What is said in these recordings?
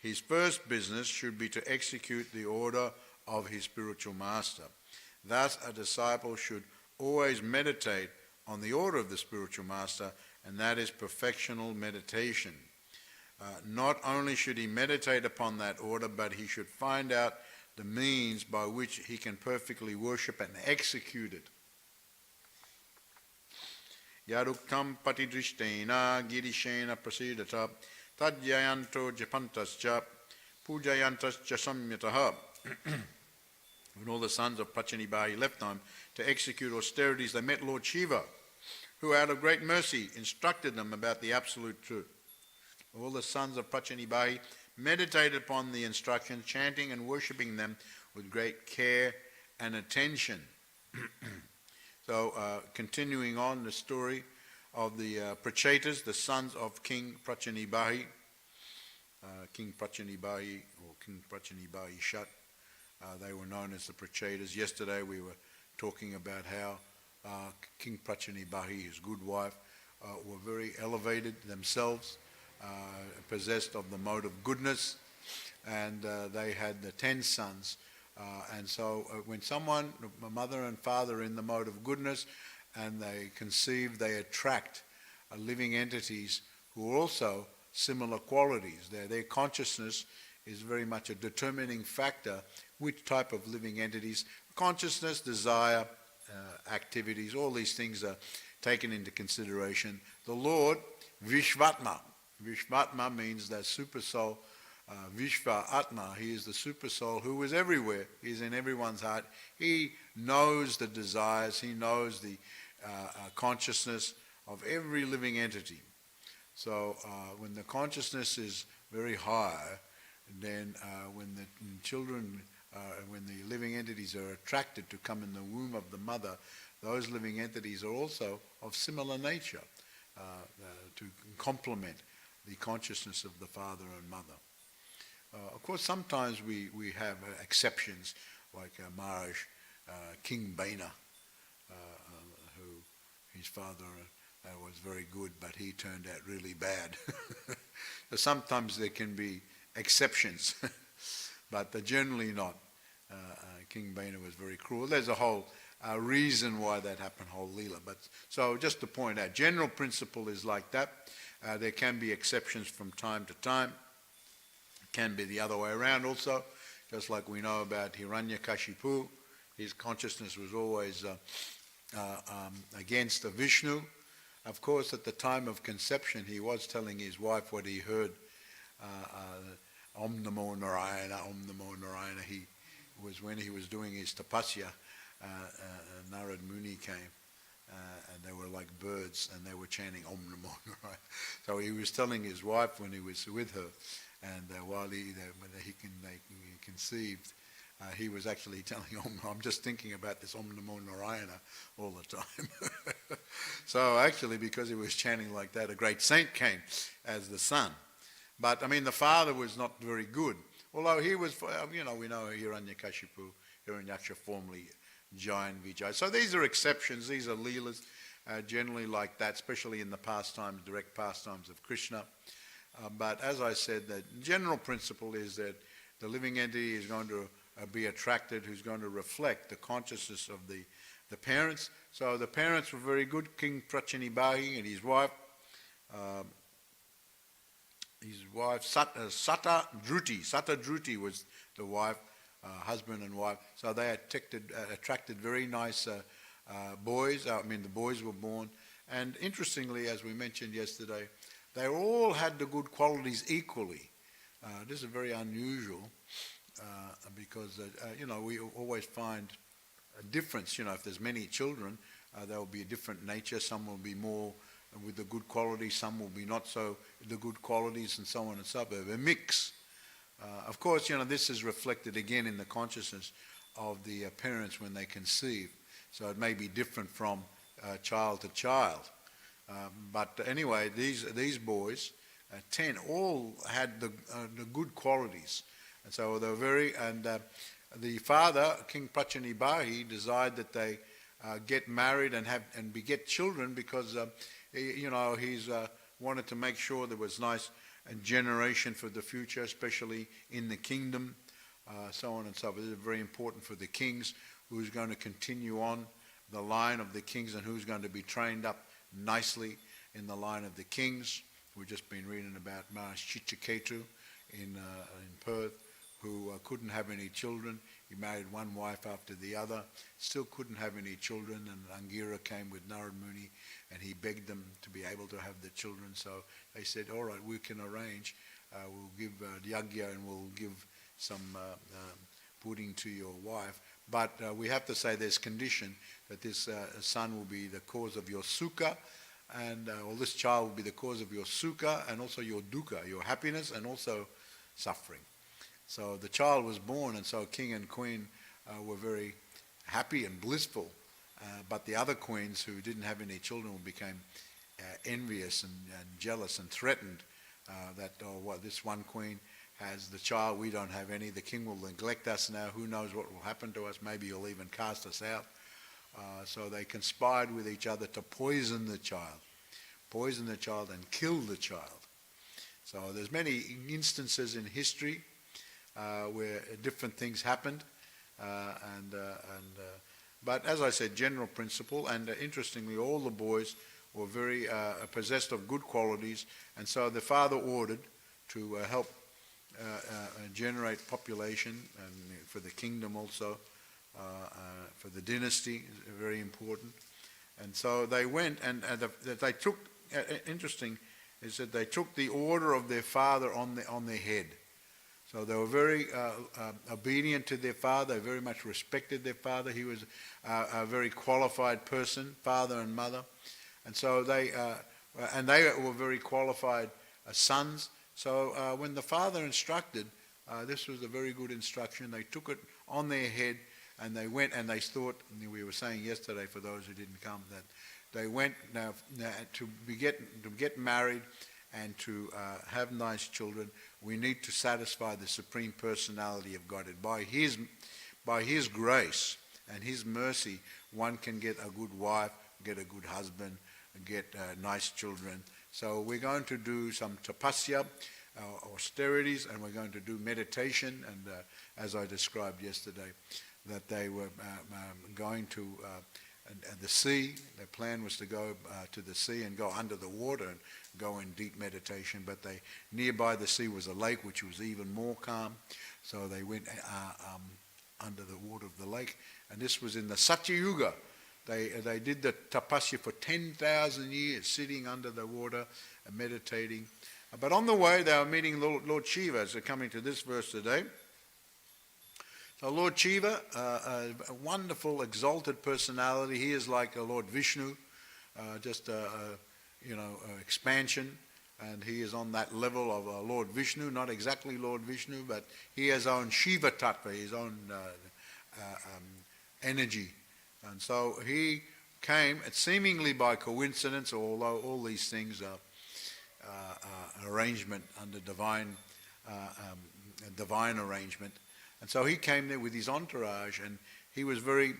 his first business should be to execute the order of his spiritual master. Thus, a disciple should always meditate on the order of the spiritual master, and that is perfectional meditation. Not only should he meditate upon that order, but he should find out the means by which he can perfectly worship and execute it. Yaruktam patidrishtena girishena prasidata tadyayanto japantascha pujayantascha samyataha. When all the sons of Prācīnabarhi left home to execute austerities, they met Lord Śiva, who out of great mercy instructed them about the absolute truth. All the sons of Prācīnabarhi meditated upon the instructions, chanting and worshipping them with great care and attention. So, continuing on the story of the Prācītas, the sons of King Prācīnabarhi, King Prācīnabarhi or King Prācīnabarhi Shat, they were known as the Prācītas. Yesterday we were talking about how King Prācīnabarhi, his good wife, were very elevated themselves, possessed of the mode of goodness, and they had the 10 sons. And so when someone, mother and father, are in the mode of goodness and they conceive, they attract living entities who are also similar qualities. Their consciousness is very much a determining factor which type of living entities, consciousness, desire, activities, all these things are taken into consideration. The Lord, Vishvatma. Vishvatma means that super soul. Vishva Atma, he is the super soul who is everywhere. He is in everyone's heart. He knows the desires, he knows the consciousness of every living entity. So when the consciousness is very high, then when the children, when the living entities are attracted to come in the womb of the mother, those living entities are also of similar nature to complement the consciousness of the father and mother. Of course, sometimes we have exceptions, like Maharaj King Baina, who his father was very good, but he turned out really bad. So sometimes there can be exceptions, but generally not. King Baina was very cruel. There's a whole reason why that happened, whole Leela. But so just to point out, general principle is like that. There can be exceptions from time to time. Can be the other way around also, just like we know about Hiranyakashipu. His consciousness was always against the Vishnu. Of course, at the time of conception, he was telling his wife what he heard, Om Namo Narayana, Om Namo Narayana. He was, when he was doing his tapasya, Narad Muni came, and they were like birds, and they were chanting Om Namo Narayana. So he was telling his wife when he was with her, and while he conceived, he was actually telling I'm just thinking about this Om Namo Narayana all the time. So actually, because he was chanting like that, a great saint came as the son. But I mean, the father was not very good. Although he was, we know Hiranyakashipu, Hiranyaksha, formerly giant Vijay. So these are exceptions, these are leelas, generally like that, especially in the pastimes, direct pastimes of Krishna. But as I said, the general principle is that the living entity is going to be attracted, who's going to reflect the consciousness of the parents. So the parents were very good. King Prācīnabarhi and his wife Sata Dhruti was the wife, husband and wife. So they attracted very nice boys. I mean, the boys were born. And interestingly, as we mentioned yesterday, they all had the good qualities equally. This is very unusual because, we always find a difference. If there's many children, there will be a different nature. Some will be more with the good qualities, some will be not so the good qualities, and so on and so forth. A mix. Of course, this is reflected again in the consciousness of the parents when they conceive. So it may be different from child to child. But anyway, these boys, 10, all had the good qualities. And so they were very, and the father, King Prācīnabarhi, desired that they get married and beget children because, he's wanted to make sure there was nice, generation for the future, especially in the kingdom, so on and so forth. This is very important for the kings, who's going to continue on the line of the kings and who's going to be trained up nicely in the line of the kings. We've just been reading about Maharaj Chichiketu in Perth, who couldn't have any children. He married one wife after the other, still couldn't have any children, and Angira came with Narad Muni and he begged them to be able to have the children. So they said, all right, we can arrange. We'll give yagya and we'll give some pudding to your wife. But we have to say there's condition that this son will be the cause of your sukha, and or this child will be the cause of your sukha and also your dukkha, your happiness and also suffering. So the child was born, and so king and queen were very happy and blissful. But the other queens who didn't have any children became envious and jealous and threatened that, this one queen has the child, we don't have any, the king will neglect us now, who knows what will happen to us, maybe he'll even cast us out. So they conspired with each other to poison the child and kill the child. So there's many instances in history where different things happened, but as I said, general principle, and interestingly, all the boys were very possessed of good qualities, and so the father ordered to help generate population, and for the kingdom also, for the dynasty, very important. And so they went, and they took, interesting is that they took the order of their father on their head. So they were very obedient to their father. They very much respected their father. He was a very qualified person, father and mother. And so they were very qualified sons. So when the father instructed, this was a very good instruction. They took it on their head, and they went and they thought, and we were saying yesterday for those who didn't come, that they went now to get married and to have nice children. We need to satisfy the Supreme Personality of Godhead. By His grace and His mercy, one can get a good wife, get a good husband, get nice children. So we're going to do some tapasya, austerities, and we're going to do meditation. And as I described yesterday, that they were going to the sea. Their plan was to go to the sea and go under the water and go in deep meditation, but nearby the sea was a lake which was even more calm, so they went under the water of the lake, and this was in the Satya Yuga. They did the tapasya for 10,000 years, sitting under the water and meditating. But on the way they were meeting Lord Śiva, as they're coming to this verse today. So Lord Śiva, a wonderful, exalted personality. He is like a Lord Vishnu, just expansion, and he is on that level of Lord Vishnu, not exactly Lord Vishnu, but he has his own Shiva Tattva, his own energy. And so he came, seemingly by coincidence, although all these things are arrangement under divine arrangement. And so he came there with his entourage, and he was very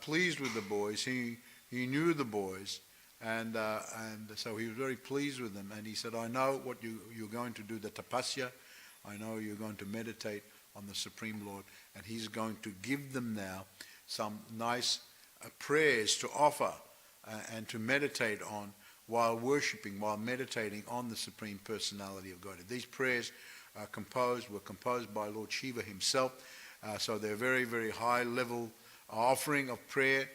pleased with the boys. He knew the boys, and so he was very pleased with them. And he said, I know what you're going to do, the tapasya. I know you're going to meditate on the Supreme Lord. And he's going to give them now some nice prayers to offer and to meditate on while worshipping, while meditating on the Supreme Personality of God. These prayers were composed by Lord Śiva himself, so they're very, very high level offering of prayer,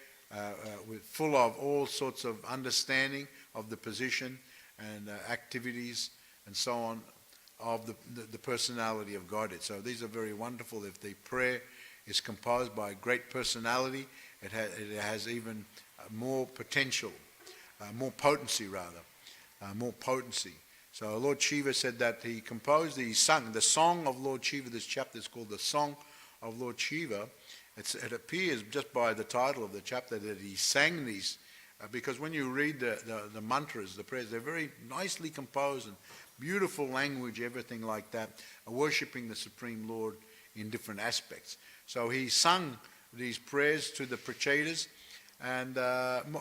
full of all sorts of understanding of the position and activities and so on of the personality of Godhead. So these are very wonderful. If the prayer is composed by a great personality, it has even more potential, more potency rather, more potency. So Lord Śiva said that he composed, he sung the song of Lord Śiva. This chapter is called the Song of Lord Śiva. It appears just by the title of the chapter that he sang these, because when you read the mantras, the prayers, they're very nicely composed and beautiful language, everything like that, worshipping the Supreme Lord in different aspects. So he sung these prayers to the Prācīnas, and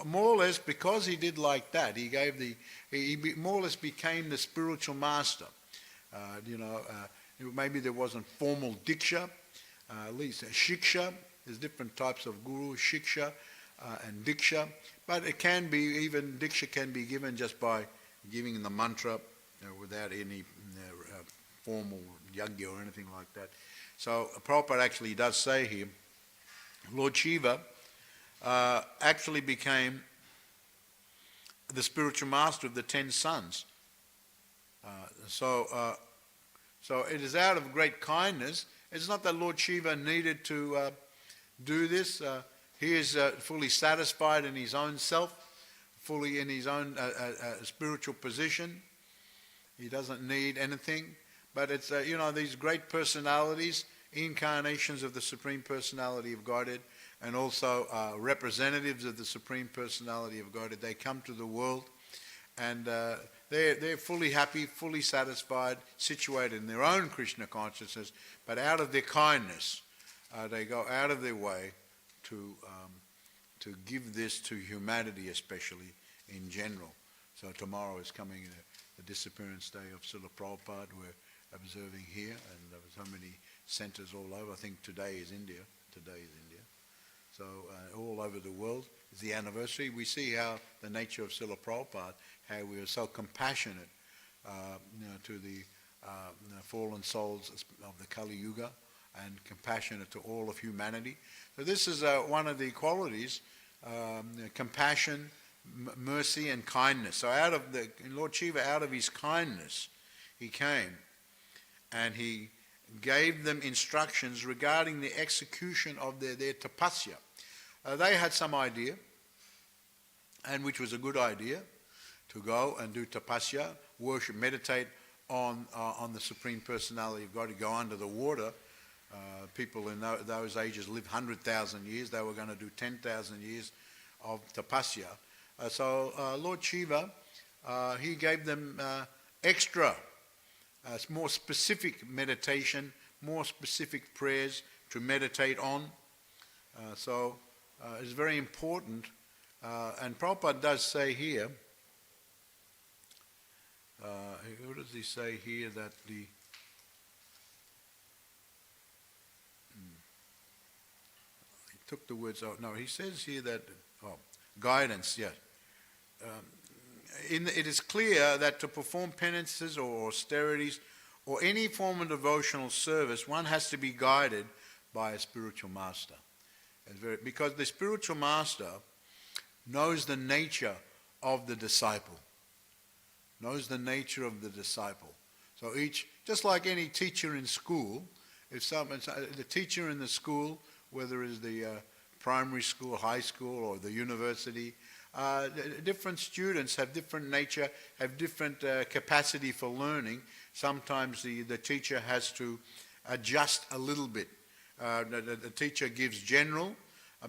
more or less, because he did like that, he more or less became the spiritual master. Maybe there wasn't formal diksha, at least shiksha. There's different types of guru, shiksha and diksha. But it can be, even diksha can be given just by giving the mantra without any formal yajna or anything like that. So Prabhupada actually does say here, Lord Śiva actually became the spiritual master of the 10 sons. So it is out of great kindness. It's not that Lord Śiva needed to do this. He is fully satisfied in his own self, fully in his own spiritual position. He doesn't need anything. But it's, these great personalities, incarnations of the Supreme Personality of Godhead, and also representatives of the Supreme Personality of Godhead, they come to the world and they're fully happy, fully satisfied, situated in their own Krishna consciousness, but out of their kindness, they go out of their way to give this to humanity, especially in general. So tomorrow is coming the disappearance day of Srila Prabhupada. We're observing here, and there were so many centers all over. I think today is India. So all over the world is the anniversary. We see how the nature of Srila Prabhupada, how we are so compassionate to the fallen souls of the Kali Yuga, and compassionate to all of humanity. So this is one of the qualities, compassion, mercy, and kindness. So Lord Śiva, out of his kindness, he came and he gave them instructions regarding the execution of their tapasya. They had some idea, and which was a good idea, to go and do tapasya, worship, meditate on the Supreme Personality of God, to go under the water. People in those ages lived 100,000 years. They were going to do 10,000 years of tapasya. So Lord Śiva, he gave them extra, more specific meditation, more specific prayers to meditate on. So it's very important. And Prabhupada does say here, what does he say here, that the he took the words out. No, he says here that, guidance, yes. It is clear that to perform penances or austerities or any form of devotional service, one has to be guided by a spiritual master. Because the spiritual master knows the nature of the disciple. Knows the nature of the disciple. So just like any teacher in school, the teacher in the school, whether it's the primary school, high school, or the university, different students have different nature, have different capacity for learning. Sometimes the teacher has to adjust a little bit. The teacher gives general,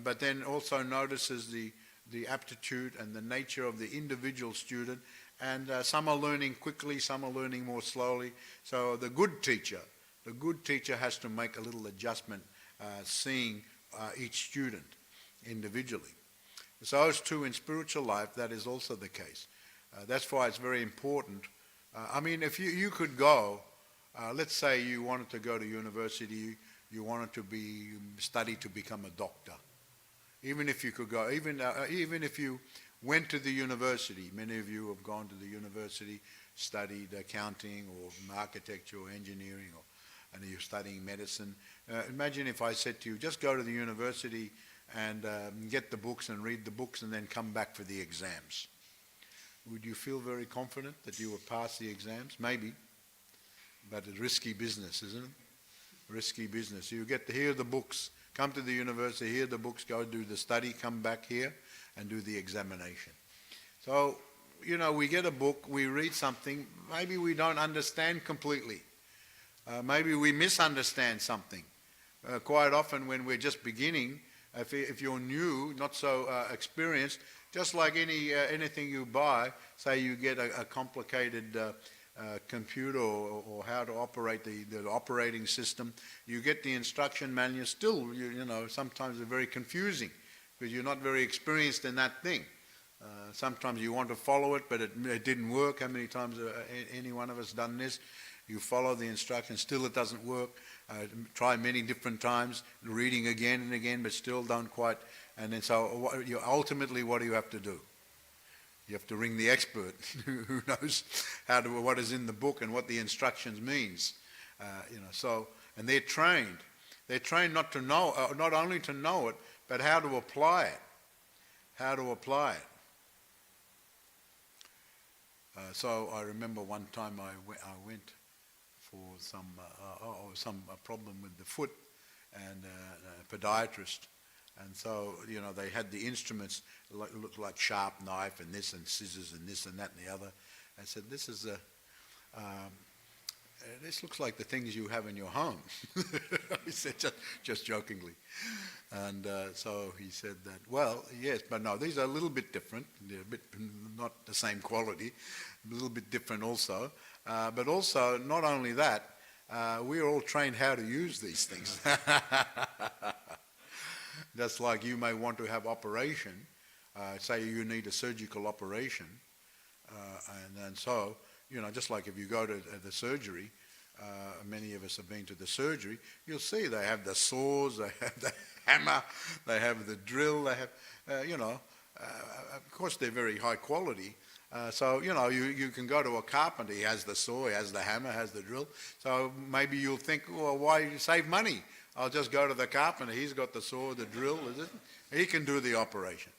but then also notices the aptitude and the nature of the individual student. And some are learning quickly, some are learning more slowly. So the good teacher has to make a little adjustment, seeing each student individually. So as too in spiritual life, that is also the case. That's why it's very important. If you could go, let's say you wanted to go to university, you wanted to study to become a doctor. Even if you could go, even if you went to the university, many of you have gone to the university, studied accounting or architecture or engineering, and you're studying medicine. Imagine if I said to you, just go to the university and get the books and read the books and then come back for the exams. Would you feel very confident that you would pass the exams? Maybe. But it's risky business, isn't it? Risky business. You get to hear the books, come to the university, hear the books, go do the study, come back here and do the examination. So, we get a book, we read something, maybe we don't understand completely. Maybe we misunderstand something. Quite often when we're just beginning, if you're new, not so experienced, just like anything you buy, say you get a complicated computer or how to operate the operating system, you get the instruction manual, still, sometimes they're very confusing because you're not very experienced in that thing. Sometimes you want to follow it, but it didn't work. How many times any one of us done this? You follow the instructions, still it doesn't work. Try many different times, reading again and again, but still don't quite. And then so ultimately, what do you have to do? You have to ring the expert who knows what is in the book and what the instructions means. So, and they're trained. They're trained not to know, not only to know it, but how to apply it. How to apply it. So I remember one time I went for some problem with the foot, and a podiatrist, and so they had the instruments looked like sharp knife and this and scissors and this and that and the other. I said, this looks like the things you have in your home. He said, just jokingly. And so he said that, well, yes, but no, these are a little bit different. They're a bit not the same quality, a little bit different also. But also, not only that, we're all trained how to use these things. Just like you may want to have operation, say you need a surgical operation, and so, just like if you go to the surgery, many of us have been to the surgery, you'll see they have the saws, they have the hammer, they have the drill, they have, of course they're very high quality. So, you can go to a carpenter, he has the saw, he has the hammer, has the drill. So maybe you'll think, well, why save money? I'll just go to the carpenter, he's got the saw, the drill, is it? He can do the operation.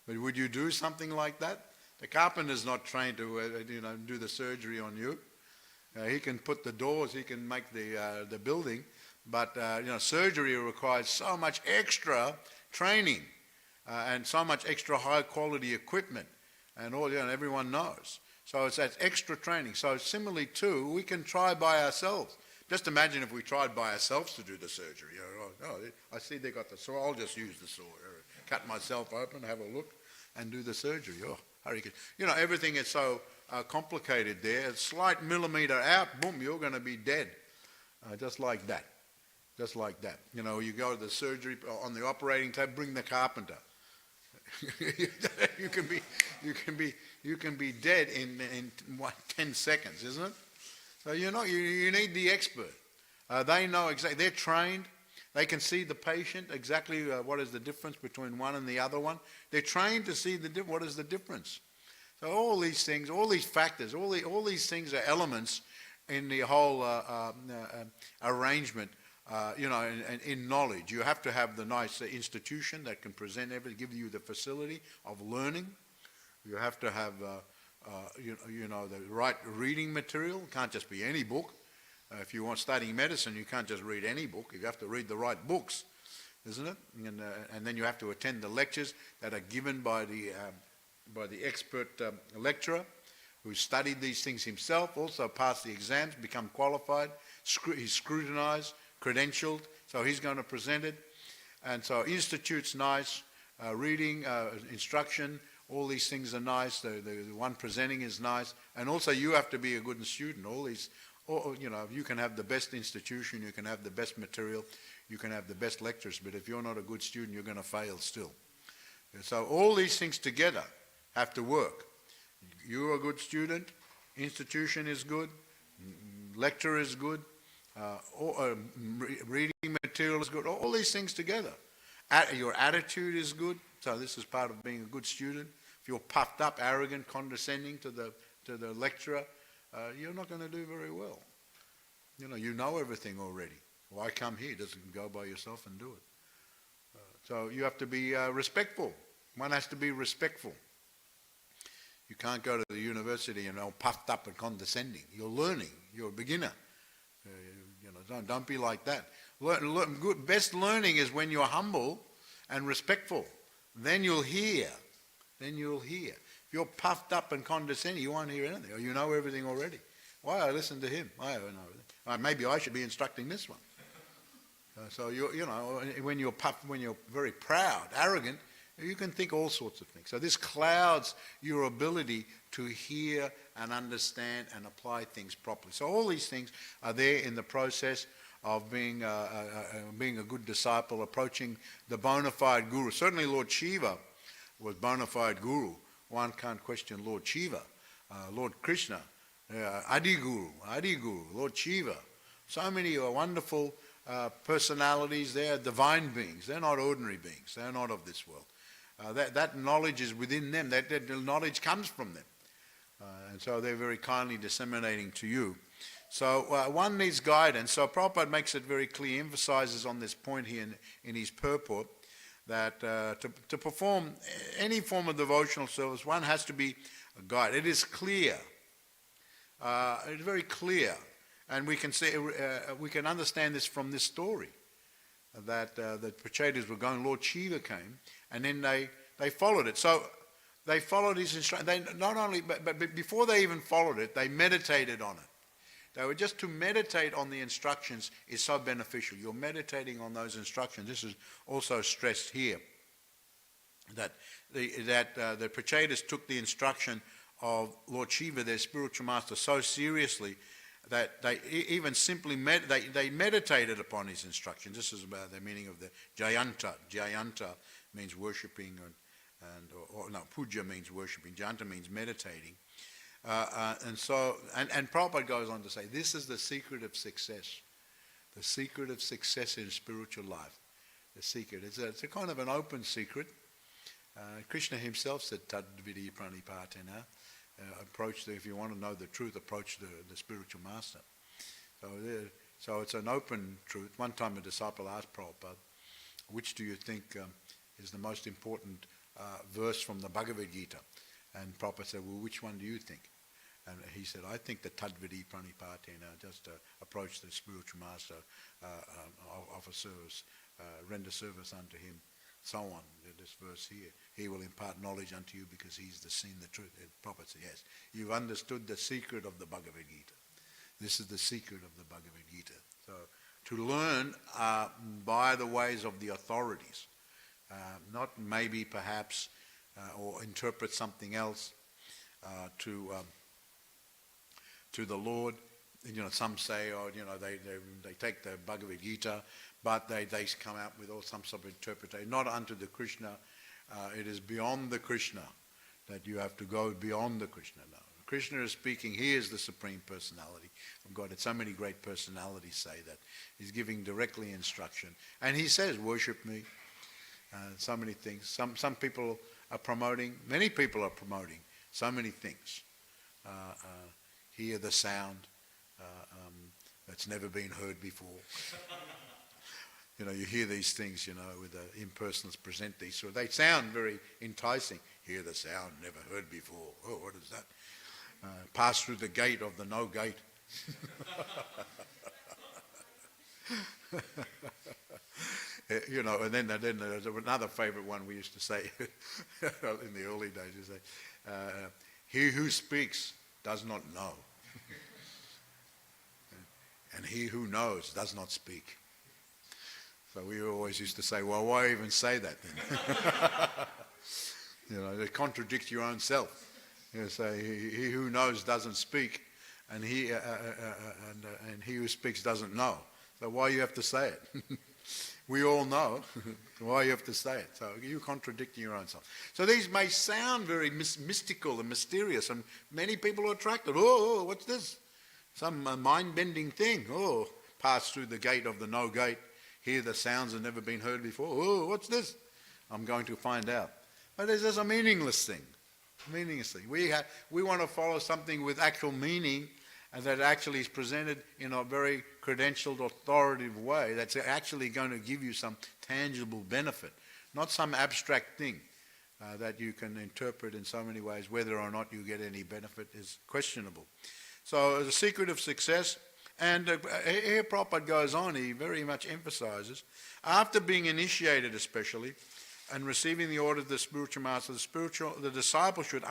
But would you do something like that? The carpenter's not trained to, do the surgery on you. He can put the doors, he can make the building, but surgery requires so much extra training and so much extra high quality equipment, and all everyone knows. So it's that extra training. So similarly too, we can try by ourselves. Just imagine if we tried by ourselves to do the surgery. I see they got the saw, I'll just use the saw. Cut myself open, have a look, and do the surgery. Everything is so complicated there. A slight millimeter out, boom, you're going to be dead. Just like that. Just like that. You go to the surgery, on the operating table, bring the carpenter. you can be dead in 10 seconds, isn't it? So you need the expert. They know exactly. They're trained. They can see the patient exactly what is the difference between one and the other one. They're trained to see what is the difference. So all these things, all these factors, all these things are elements in the whole arrangement. In knowledge, you have to have the nice institution that can present everything, give you the facility of learning. You have to have the right reading material. It can't just be any book. If you want studying medicine, you can't just read any book. You have to read the right books, isn't it? And then you have to attend the lectures that are given by the expert lecturer who studied these things himself, also passed the exams, become qualified. He's scrutinized, credentialed, so he's going to present it. And so institute's nice, reading, instruction, all these things are nice. The one presenting is nice, and also you have to be a good student. You can have the best institution, you can have the best material, you can have the best lectures, but if you're not a good student, you're going to fail still. So all these things together have to work. You're a good student, institution is good, lecturer is good, reading material is good, all these things together. Your attitude is good, so this is part of being a good student. If you're puffed up, arrogant, condescending to the lecturer, you're not going to do very well. You know everything already. Why come here? Just go by yourself and do it. So you have to be respectful. One has to be respectful. You can't go to the university and all puffed up and condescending. You're learning. You're a beginner. Don't be like that. Best learning is when you're humble and respectful. Then you'll hear. If you're puffed up and condescending, you won't hear anything. Or you know everything already. Why I listen to him? I don't know everything. Maybe I should be instructing this one. So when you're puffed, when you're very proud, arrogant, you can think all sorts of things. So this clouds your ability to hear and understand and apply things properly. So all these things are there in the process of being a good disciple, approaching the bona fide guru. Certainly Lord Śiva was bona fide guru. One can't question Lord Śiva. Lord Krishna Adiguru, Lord Śiva. So many wonderful personalities. They are divine beings. They're not ordinary beings. They're not of this world. That knowledge is within them. That knowledge comes from them. And so they're very kindly disseminating to you. So one needs guidance. So Prabhupada makes it very clear, emphasizes on this point here in his purport, that to perform any form of devotional service, one has to be a guide. It is clear. It's very clear. And we can see, we can understand this from this story, that the Prācīnas were going, Lord Śiva came, and then they followed it. So they followed his instruction. They not only, but before they even followed it, they meditated on it. They were just to meditate on the instructions is so beneficial. You're meditating on those instructions. This is also stressed here, that the Prācīnas took the instruction of Lord Śiva, their spiritual master, so seriously that they even simply they meditated upon his instructions. This is about the meaning of the Jayanta. Jayanta means worshipping, no, puja means worshipping. Jayanta means meditating. And Prabhupada goes on to say, this is the secret of success. The secret of success in spiritual life. The secret. It's a kind of an open secret. Krishna himself said, Tad vidi pranipatena. If you want to know the truth, approach the spiritual master. So it's an open truth. One time a disciple asked Prabhupada, which do you think is the most important verse from the Bhagavad Gita? And Prabhupada said, well, which one do you think? And he said, I think the Tadvidi Pranipatena, just approach the spiritual master, offer service, render service unto him, so on. This verse here, he will impart knowledge unto you because he's seen the truth. And Prabhupada said, yes, you've understood the secret of the Bhagavad Gita. This is the secret of the Bhagavad Gita. So to learn by the ways of the authorities, not maybe perhaps or interpret something else to the Lord. You know, some say, they take the Bhagavad Gita, but they come out with some sort of interpretation, not unto the Krishna. It is beyond the Krishna that you have to go beyond the Krishna now. Krishna is speaking. He is the Supreme Personality of God. And so many great personalities say that. He's giving directly instruction. And he says, worship me. So many things. Some people are promoting, many people are promoting so many things. Hear the sound that's never been heard before. You hear these things, with the impersonalists present these. So they sound very enticing. Hear the sound never heard before. Oh, what is that? Pass through the gate of the no gate. And then there's another favorite one we used to say in the early days. You say, he who speaks does not know. And he who knows does not speak. So we always used to say, well, why even say that then? It contradicts your own self. You say, he who knows doesn't speak, and he who speaks doesn't know. So why you have to say it? We all know why you have to say it. So you're contradicting your own self. So these may sound very mystical and mysterious, and many people are attracted. Oh, what's this? Some mind-bending thing. Oh, pass through the gate of the no gate. Hear the sounds that have never been heard before. Oh, what's this? I'm going to find out. But it's just a meaningless thing. Meaningless thing. We want to follow something with actual meaning, and that actually is presented in a very credentialed, authoritative way that's actually going to give you some tangible benefit, not some abstract thing that you can interpret in so many ways. Whether or not you get any benefit is questionable. So the secret of success, and here Prabhupada goes on, he very much emphasizes, after being initiated especially, and receiving the order of the spiritual master, the disciple should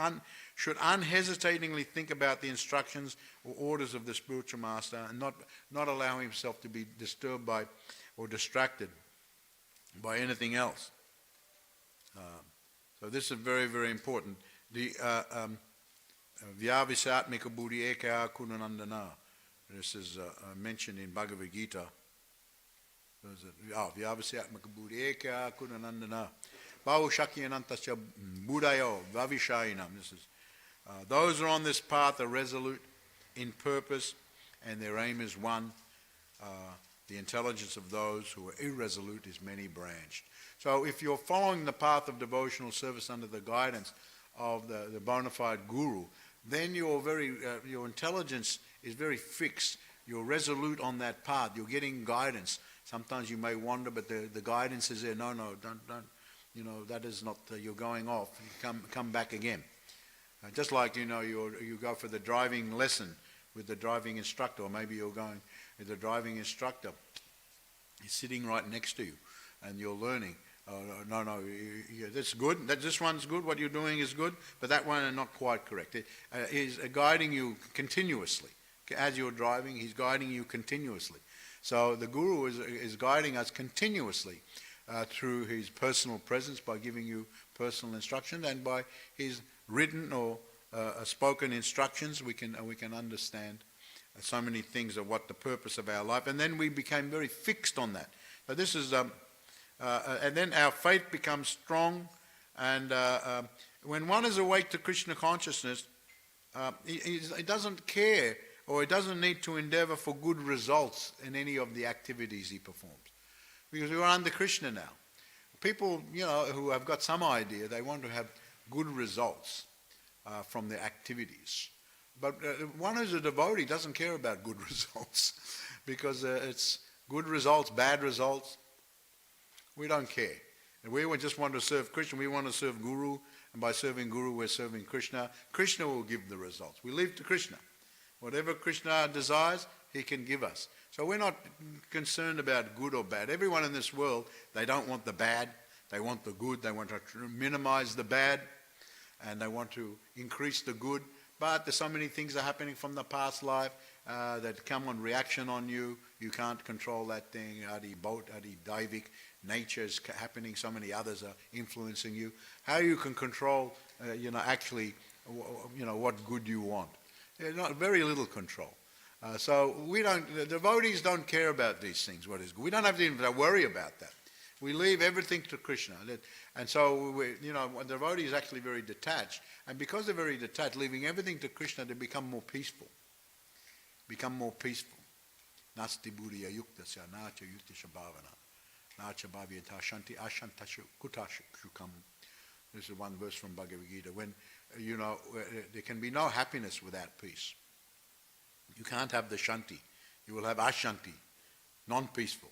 unhesitatingly think about the instructions or orders of the spiritual master, and not allow himself to be disturbed by or distracted by anything else. So this is very, very important. The Vyavisatmika buddhi eka kunanandana. This is mentioned in Bhagavad Gita. Vyavisatmika buddhi eka kunanandana. Bhava shakyanantasya buddhayo vavishainam. This is those who are on this path are resolute in purpose, and their aim is one. The intelligence of those who are irresolute is many-branched. So if you're following the path of devotional service under the guidance of the bona fide guru, then your intelligence is very fixed. You're resolute on that path. You're getting guidance. Sometimes you may wander, but the guidance is there. No, don't. That is not. You're going off. You come back again. Just like you go for the driving lesson with the driving instructor, or maybe you're going with the driving instructor. He's sitting right next to you, and you're learning. That's good. This one's good. What you're doing is good, but that one is not quite correct. He's guiding you continuously as you're driving. He's guiding you continuously. So the guru is guiding us continuously through his personal presence by giving you personal instruction, and by his written or spoken instructions. We can understand so many things of what the purpose of our life, and then we became very fixed on that. So this is, and then our faith becomes strong, and when one is awake to Krishna consciousness, he doesn't care, or he doesn't need to endeavor for good results in any of the activities he performs, because we are under Krishna now. People, who have got some idea, they want to have good results from their activities. But one who's a devotee doesn't care about good results, because it's good results, bad results. We don't care. And we just want to serve Krishna. We want to serve Guru, and by serving Guru, we're serving Krishna. Krishna will give the results. We leave to Krishna. Whatever Krishna desires, he can give us. So we're not concerned about good or bad. Everyone in this world, they don't want the bad. They want the good. They want to minimize the bad, and they want to increase the good. But there's so many things that are happening from the past life that come on reaction on you. You can't control that thing. Adi Daivik, nature is happening. So many others are influencing you. How you can control, what good you want? Not very little control. So the devotees don't care about these things. What is good? We don't have to even worry about that. We leave everything to Krishna. And so, the devotee is actually very detached. And because they're very detached, leaving everything to Krishna, they become more peaceful. Nasti buddhiya yuktasya nacha yuktasya bhavana. Nacha bhavyata shanti ashantasya kutashukam. This is one verse from Bhagavad Gita. When, there can be no happiness without peace. You can't have the shanti. You will have ashanti, non-peaceful.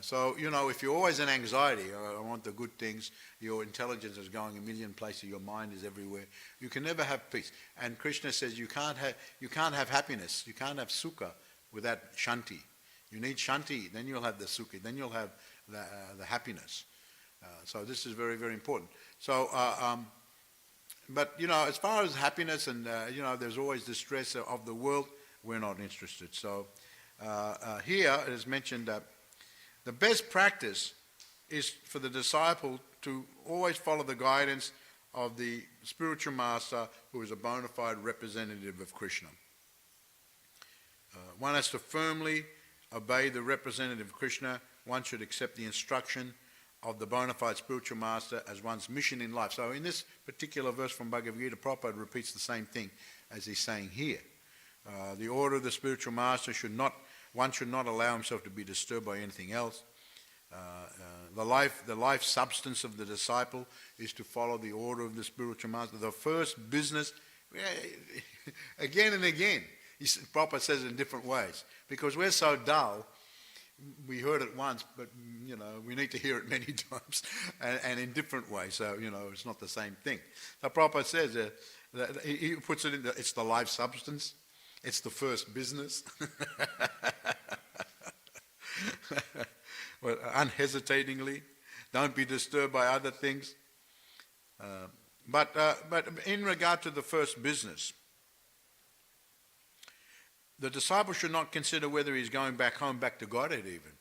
So, if you're always in anxiety, I want the good things, your intelligence is going a million places, your mind is everywhere, you can never have peace. And Krishna says you can't have happiness, you can't have sukha without shanti. You need shanti, then you'll have the sukha, then you'll have the happiness. So this is very, very important. So, but as far as happiness and, there's always the stress of the world, we're not interested. So here it is mentioned that the best practice is for the disciple to always follow the guidance of the spiritual master, who is a bona fide representative of Krishna. One has to firmly obey the representative of Krishna. One should accept the instruction of the bona fide spiritual master as one's mission in life. So in this particular verse from Bhagavad Gita, Prabhupada repeats the same thing as he's saying here. The order of the spiritual master one should not allow himself to be disturbed by anything else. The life substance of the disciple is to follow the order of the spiritual master. The first business, again and again, Prabhupada says it in different ways, because we're so dull. We heard it once, but we need to hear it many times, and in different ways. So it's not the same thing. So Prabhupada says that he puts it in. It's the life substance. It's the first business. Well, unhesitatingly, don't be disturbed by other things. But in regard to the first business, the disciple should not consider whether he's going back home, back to Godhead even.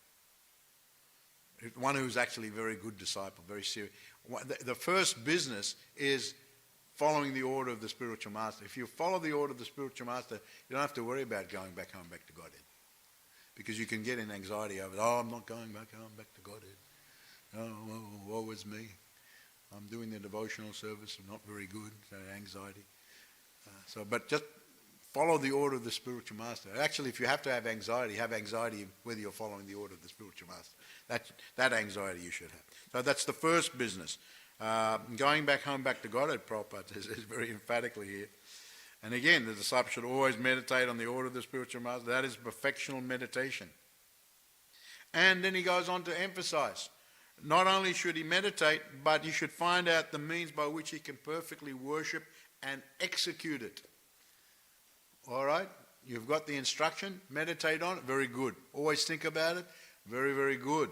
One who's actually a very good disciple, very serious. The first business is following the order of the spiritual master. If you follow the order of the spiritual master, you don't have to worry about going back home, back to Godhead. Because you can get in anxiety over it. Oh, I'm not going back home, back to Godhead. Oh, woe is me. I'm doing the devotional service. I'm not very good. So anxiety. But just follow the order of the spiritual master. Actually, if you have to have anxiety whether you're following the order of the spiritual master. That anxiety you should have. So that's the first business. Going back to Godhead, Prabhupada says very emphatically here. And again, the disciple should always meditate on the order of the spiritual master. That is perfectional meditation. And then he goes on to emphasize, not only should he meditate, but he should find out the means by which he can perfectly worship and execute it. All right? You've got the instruction, meditate on it, very good. Always think about it, very, very good.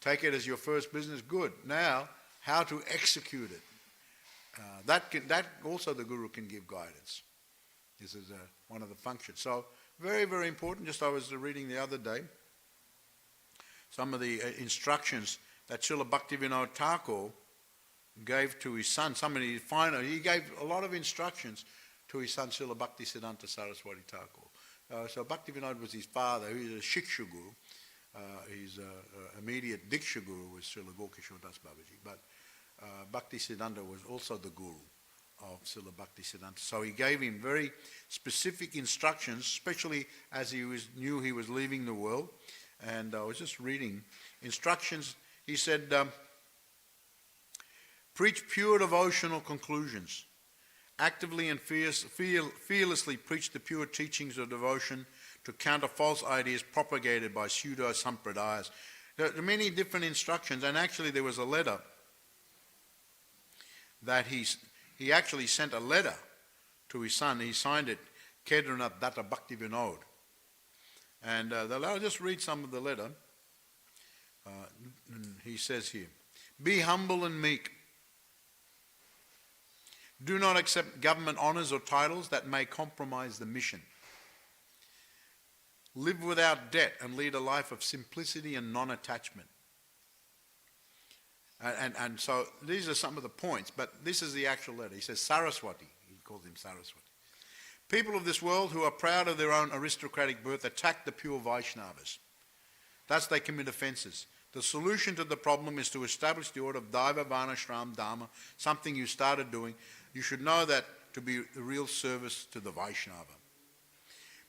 Take it as your first business, good. Now, how to execute it. That also the Guru can give guidance. This is one of the functions. So, very, very important. Just I was reading the other day some of the instructions that Srila Bhaktivinoda Thakur gave to his son. He gave a lot of instructions to his son Srila Bhaktisiddhanta Saraswati Thakur. So Bhaktivinoda was his father. He was a Shiksha Guru. His immediate Diksha Guru was Srila Gokishore Das Babaji. But Bhaktisiddhanta was also the Guru of Srila Bhaktisiddhanta. So he gave him very specific instructions, especially as he knew he was leaving the world. And I was just reading instructions. He said, preach pure devotional conclusions. Actively and fearlessly preach the pure teachings of devotion to counter false ideas propagated by pseudo-sampradayas. There are many different instructions, and actually there was a letter that he actually sent a letter to his son. He signed it, Kedranath Datta Bhakti Vinod. And I'll just read some of the letter. He says here, be humble and meek. Do not accept government honours or titles that may compromise the mission. Live without debt and lead a life of simplicity and non-attachment. And so these are some of the points, but this is the actual letter. He says Saraswati, he calls him Saraswati. People of this world who are proud of their own aristocratic birth attack the pure Vaishnavas. Thus they commit offences. The solution to the problem is to establish the order of Daiva Varna Shram Dharma, something you started doing. You should know that to be the real service to the Vaishnava.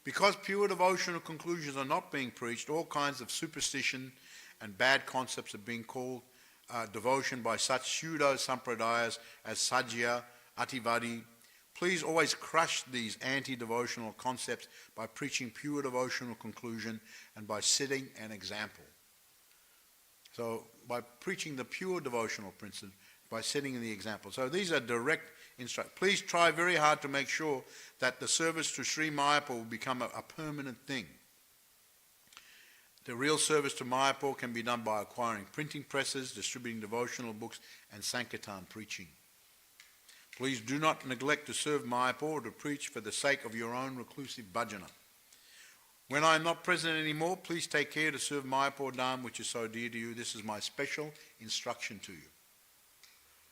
Because pure devotional conclusions are not being preached, all kinds of superstition and bad concepts are being called devotion by such pseudo-sampradayas as Sajya, Ativadi. Please always crush these anti-devotional concepts by preaching pure devotional conclusion and by setting an example. So by preaching the pure devotional principle, by setting the example. So these are direct instructions. Please try very hard to make sure that the service to Sri Mayapur will become a permanent thing. The real service to Mayapur can be done by acquiring printing presses, distributing devotional books, and Sankirtan preaching. Please do not neglect to serve Mayapur or to preach for the sake of your own reclusive bhajana. When I am not present anymore, please take care to serve Mayapur Dham, which is so dear to you. This is my special instruction to you.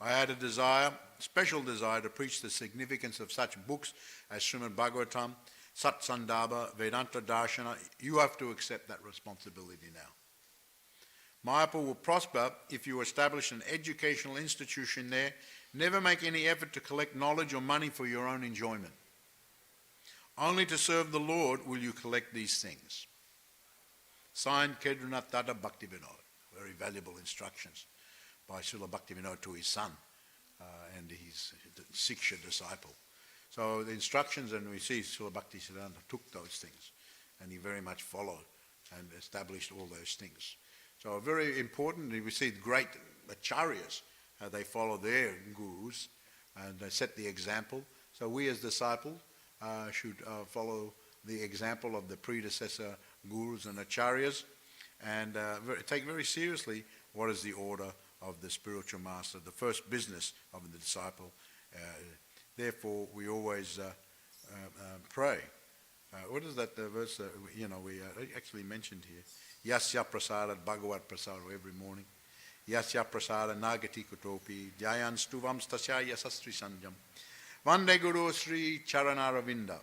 I had a special desire to preach the significance of such books as Srimad Bhagavatam, Sat Sandarbha, Vedanta Darshana. You have to accept that responsibility now. Mayapur will prosper if you establish an educational institution there. Never make any effort to collect knowledge or money for your own enjoyment. Only to serve the Lord will you collect these things. Signed, Kedranath Datta Bhakti Vinod. Very valuable instructions by Srila Bhaktivinoda to his son and his Siksha disciple. So the instructions, and we see Srila Bhaktisiddhanta took those things and he very much followed and established all those things. So very important, we see great acharyas, how they follow their gurus and they set the example. So we as disciples should follow the example of the predecessor gurus and acharyas and take very seriously what is the order of the spiritual master, the first business of the disciple. Therefore, we always pray. What is that verse we actually mentioned here? Yasya prasada bhagavat prasada every morning. Yasya prasada nagati kutopi jayan stuvam stasya yasastri sanjam. Vande Guru Sri Charanaravinda.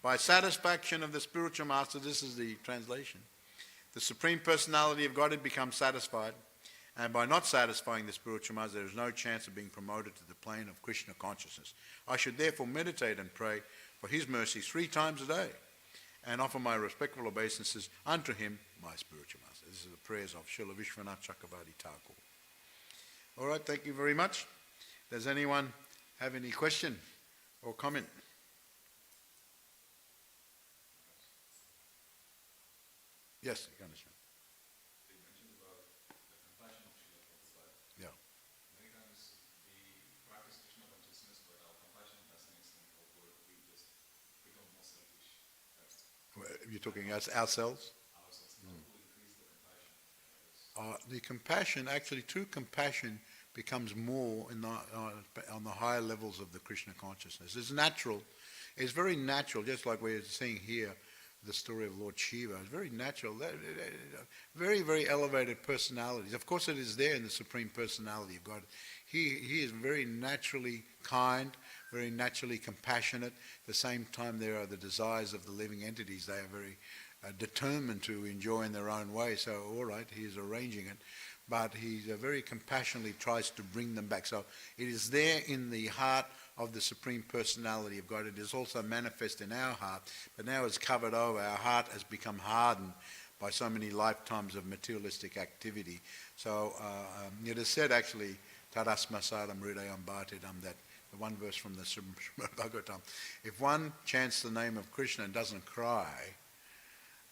By satisfaction of the spiritual master, this is the translation, the Supreme Personality of Godhead becomes satisfied, and by not satisfying the spiritual master, there is no chance of being promoted to the plane of Krishna consciousness. I should therefore meditate and pray for his mercies 3 times a day, and offer my respectful obeisances unto him, my spiritual master. This is the prayers of Srila Vishwanath Chakravarti Thakur. All right, thank you very much. Does anyone have any question or comment? Yes, you understand. You mentioned about the compassion of Srila Prabhupada. Yeah. Many times we practice Krishna consciousness, but our compassion doesn't extend outward. We just become more selfish. You're talking ourselves? Ourselves. How to increase the compassion? The compassion, actually true compassion becomes more in on the higher levels of the Krishna consciousness. It's natural. It's very natural, just like we're seeing here, the story of Lord Śiva. It's very natural. Very, very elevated personalities. Of course it is there in the Supreme Personality of God. He is very naturally kind, very naturally compassionate. At the same time, there are the desires of the living entities. They are very determined to enjoy in their own way. So, all right, he is arranging it. But he very compassionately tries to bring them back. So it is there in the heart of the Supreme Personality of God. It is also manifest in our heart, but now it's covered over. Our heart has become hardened by so many lifetimes of materialistic activity. So it is said actually, Tadasma Sadam Hridayam Bhatidam, that the one verse from the Srimad Bhagavatam, if one chants the name of Krishna and doesn't cry,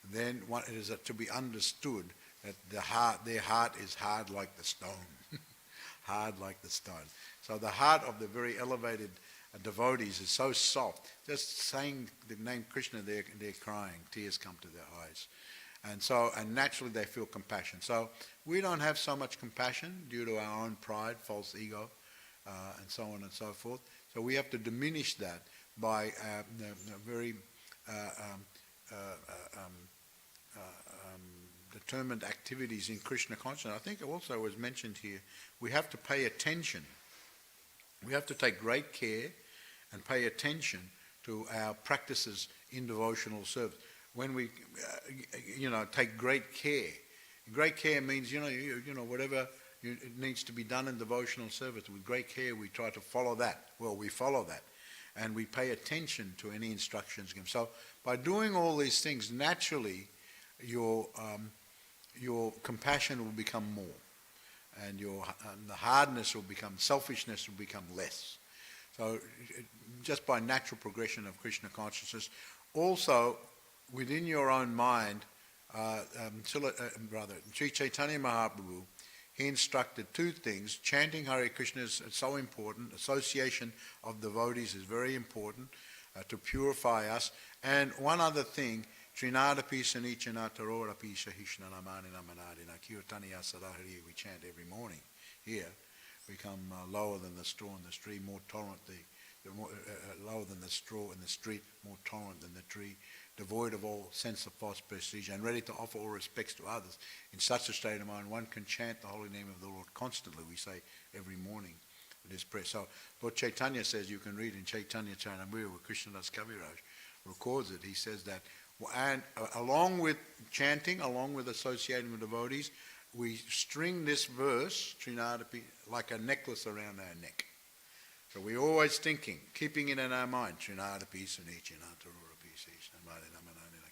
then it is to be understood that their heart is hard like the stone. Hard like the stone. So the heart of the very elevated devotees is so soft. Just saying the name Krishna, they're crying. Tears come to their eyes. And naturally they feel compassion. So we don't have so much compassion due to our own pride, false ego, and so on and so forth. So we have to diminish that by very determined activities in Krishna consciousness. I think it also was mentioned here, we have to pay attention. We have to take great care and pay attention to our practices in devotional service. When we, take great care. Great care means, whatever it needs to be done in devotional service, with great care we try to follow that. Well, we follow that. And we pay attention to any instructions given. So by doing all these things, naturally, your compassion will become more, and the hardness will become, selfishness will become less. So just by natural progression of Krishna consciousness, also within your own mind, Sri Chaitanya Mahaprabhu, he instructed 2 things. Chanting Hare Krishna is so important. Association of devotees is very important to purify us. And one other thing, Trinadapi Sanichana Tarorapi Sahishna Namanina Manadina Kirtaniya Sadahari, we chant every morning here. Become lower than the straw in the tree, more tolerant, lower than the straw in the street, more tolerant than the tree, devoid of all sense of false prestige, and ready to offer all respects to others. In such a state of mind, one can chant the holy name of the Lord constantly, we say every morning. This prayer. So Lord Chaitanya says, you can read in Chaitanya Charitamrita, where Krishnadas Kaviraj records it, he says that, and along with chanting, along with associating with devotees, we string this verse, Trinadapi, like a necklace around our neck. So we're always thinking, keeping it in our mind, Trinadapi Sanichana Tarorapi Sahishna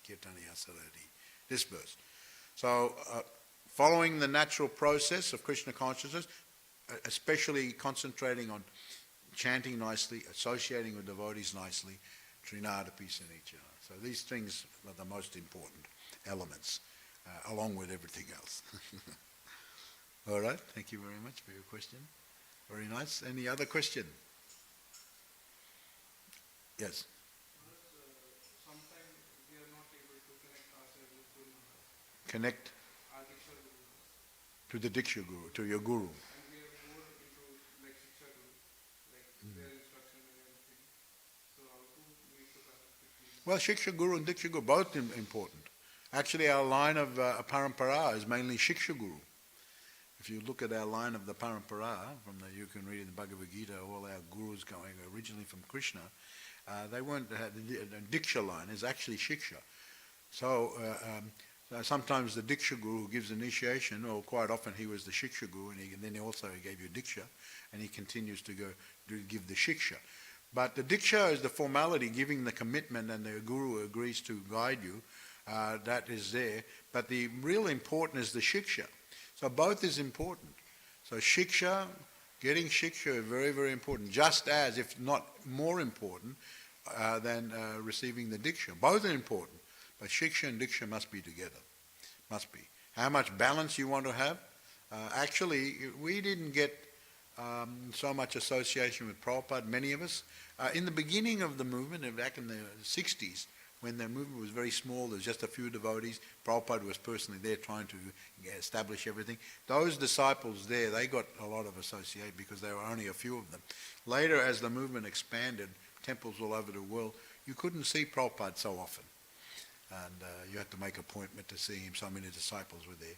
Kirtaniya Sadahari, this verse. So following the natural process of Krishna consciousness, especially concentrating on chanting nicely, associating with devotees nicely, Trinadapi Sanichana. So these things are the most important elements, along with everything else. All right, thank you very much for your question. Very nice. Any other question? Yes. Sometimes we are not able to connect ourselves with Guru Maharaj. Connect Our Diksha Guru. to the Diksha Guru, to your Guru. And we are more into like Shiksha Guru, like their instruction and everything. So how to make the balance between... Well, Shiksha Guru and Diksha Guru, both important. Actually, our line of Parampara is mainly Shiksha Guru. If you look at our line of the Parampara, you can read in the Bhagavad Gita, all our gurus going originally from Krishna, they weren't, the Diksha line is actually Shiksha. So sometimes the Diksha Guru who gives initiation, or quite often he was the Shiksha Guru, and then he also gave you Diksha, and he continues to give the Shiksha. But the diksha is the formality, giving the commitment, and the guru agrees to guide you. That is there. But the real important is the shiksha. So both is important. So shiksha, getting shiksha is very, very important, just as, if not more important, than receiving the diksha. Both are important, but shiksha and diksha must be together. Must be. How much balance you want to have? Actually, we didn't get so much association with Prabhupada, many of us. In the beginning of the movement, back in the 60s, when the movement was very small, there was just a few devotees, Prabhupada was personally there trying to establish everything. Those disciples there, they got a lot of association because there were only a few of them. Later, as the movement expanded, temples all over the world, you couldn't see Prabhupada so often. And you had to make an appointment to see him. So many disciples were there.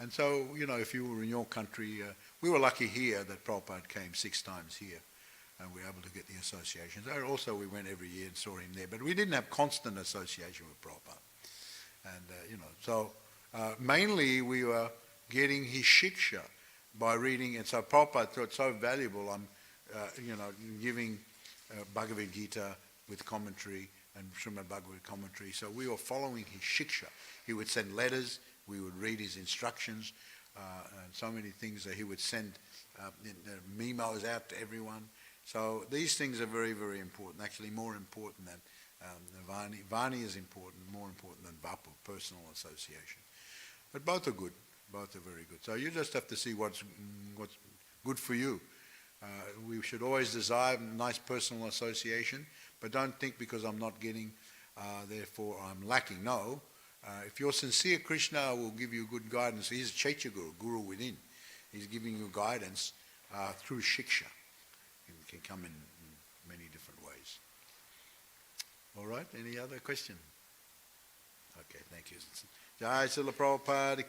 And so, if you were in your country, we were lucky here that Prabhupada came 6 times here. And we were able to get the associations. Also, we went every year and saw him there. But we didn't have constant association with Prabhupada. And, so mainly we were getting his shiksha by reading. And so Prabhupada thought it so valuable. I'm, giving Bhagavad Gita with commentary and Srimad Bhagavad commentary. So we were following his shiksha. He would send letters. We would read his instructions. And so many things that he would send memos out to everyone. So these things are very, very important, actually more important than Vani. Vani is important, more important than Vapu, personal association. But both are good, both are very good. So you just have to see what's good for you. We should always desire nice personal association, but don't think because I'm not getting, therefore I'm lacking. No, if you're sincere, Krishna will give you good guidance. He's Chaitya Guru, Guru within. He's giving you guidance through shiksha. It can come in many different ways. All right, any other question? Okay, thank you. Jai Srila Prabhupada.